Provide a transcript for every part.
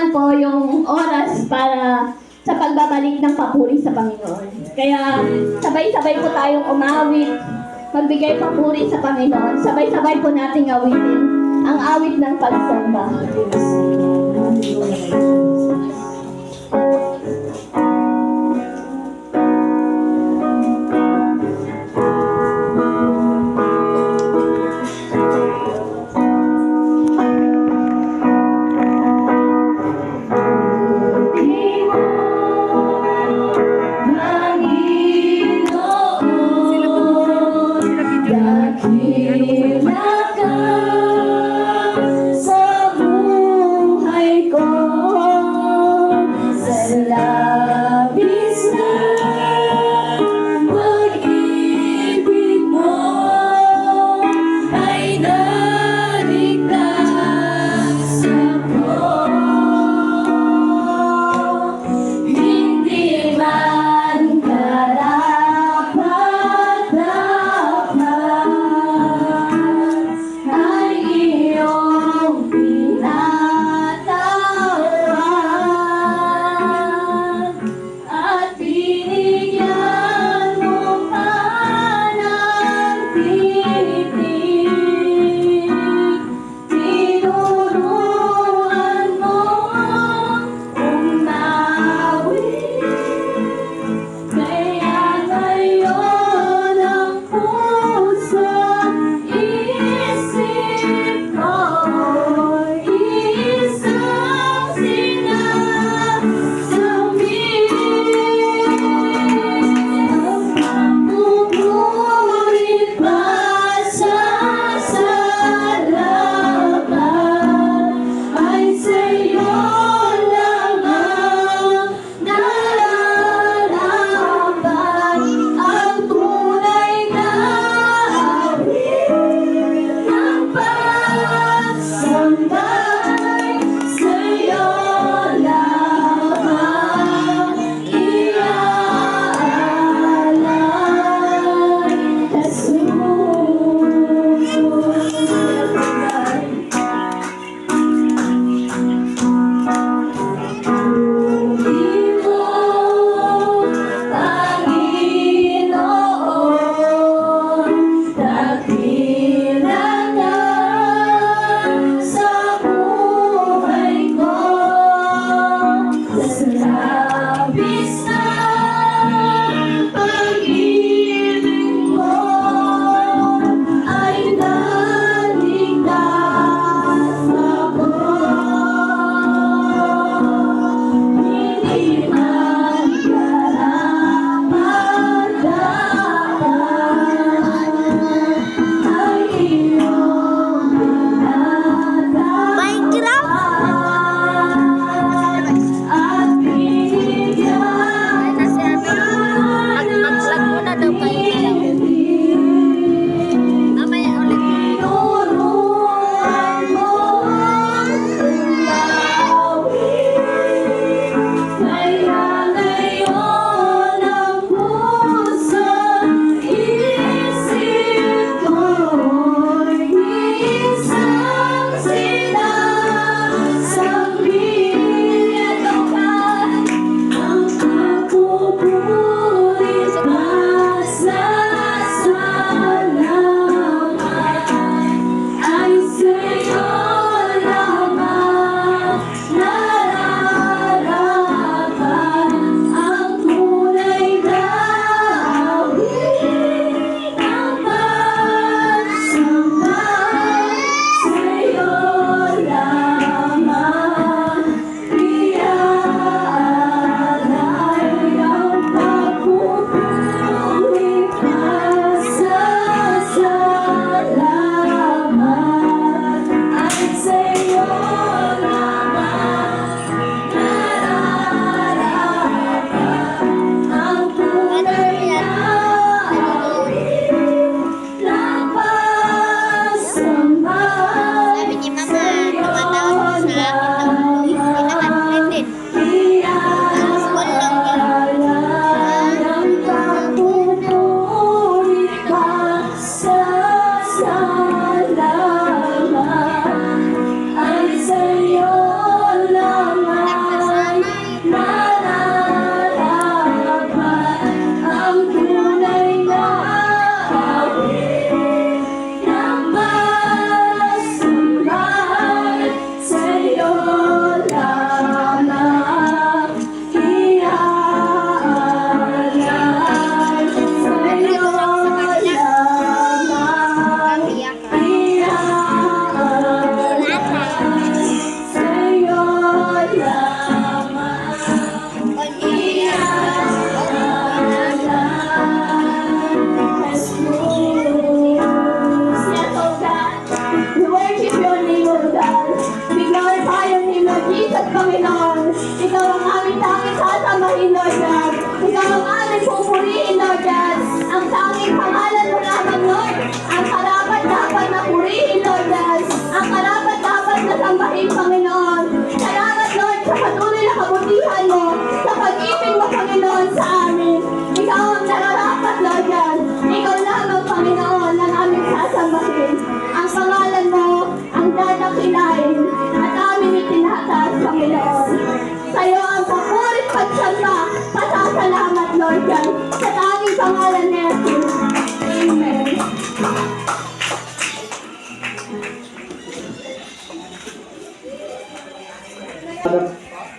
naman po yung oras para sa pagbabalik ng papuri sa Panginoon. Kaya sabay-sabay po tayong umawit, magbigay papuri sa Panginoon. Sabay-sabay po nating awitin ang awit ng pagsamba.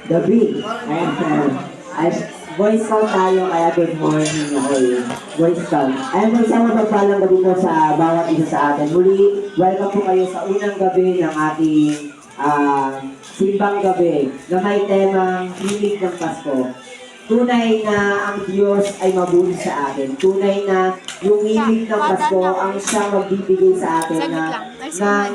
gabi. Ayan, ay, Boy Scout tayo, kaya good morning ako eh. Boy Scout. Ayan po, isang mapagpalang gabi po sa bawat isa sa atin. Muli, welcome po kayo sa unang gabi ng ating simbang gabi na may temang Himig ng Pasko. Tunay na ang Diyos ay mabuti sa atin. Tunay na yung himig ng Pasko ang siyang magbibigay sa atin na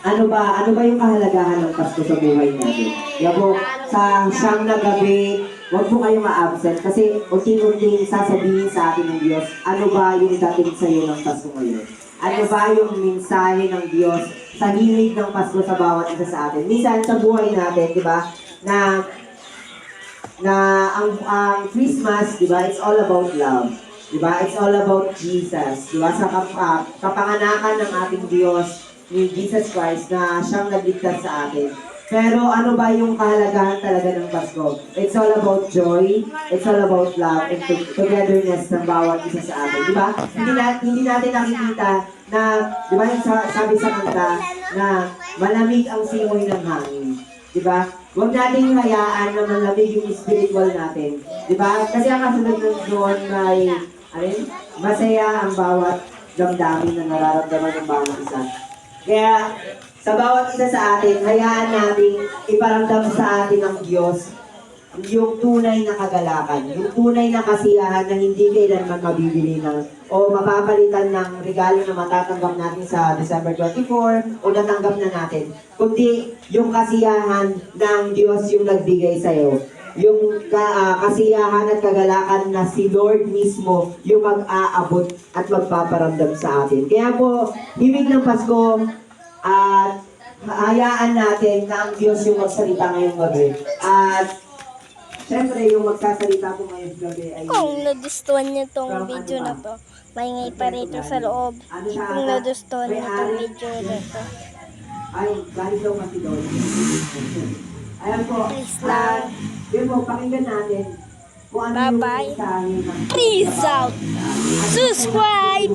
ano ba yung kahalagahan ng Pasko sa buhay natin? Yabo, sa siyang na gabi, huwag po kayong ma-absent kasi unti-unting sasabihin sa atin ng Diyos, ano ba yung dating sa iyo ng Pasko ngayon? Ano ba yung mensahe ng Diyos sa himig ng Pasko sa bawat isa sa atin? Minsan sa buhay natin, di ba, na ang Christmas, di ba, it's all about love. Di ba? It's all about Jesus. Di ba? Sa kapanganakan ng ating Diyos, ni Jesus Christ, na siyang nagligtas sa atin. Pero ano ba yung kahalagahan talaga ng Pasko? It's all about joy, it's all about love, and togetherness ng bawat isa sa atin. Di ba? Hindi natin nakikita na, di ba, sabi sa kanta, na malamig ang simoy ng hangin. Di ba? Huwag nating hayaan na malamig yung spiritual natin. Di ba? Kasi ang kasunod ng doon ay, masaya ang bawat damdamin na nararamdaman ng bawat isa. Kaya, sa bawat isa sa atin, hayaan nating iparamdam sa atin ng Diyos yung tunay na kagalakan, yung tunay na kasiyahan na hindi kailanman mabibili o mapapalitan ng regalo na matatanggap natin sa December 24 o natanggap na natin. Kundi yung kasiyahan ng Diyos yung nagbigay sa'yo. Yung kasiyahan at kagalakan na si Lord mismo yung mag-aabot at magpaparamdam sa atin. Kaya po, himig ng Pasko at hayaan natin na ang Diyos yung magsalita ngayong gabi. At siyempre, yung magsasalita po ngayong gabi ay... Kung nagustuhan niyo tong video na to, maingay pa rito sa loob. Kung nagustuhan niyo tong video na to. Ay, galing daw kasi doon. Ayan po. Please lang. Yun po, pakinggan natin kung ano yung Bye-bye. mensahe ng... Peace out! Subscribe!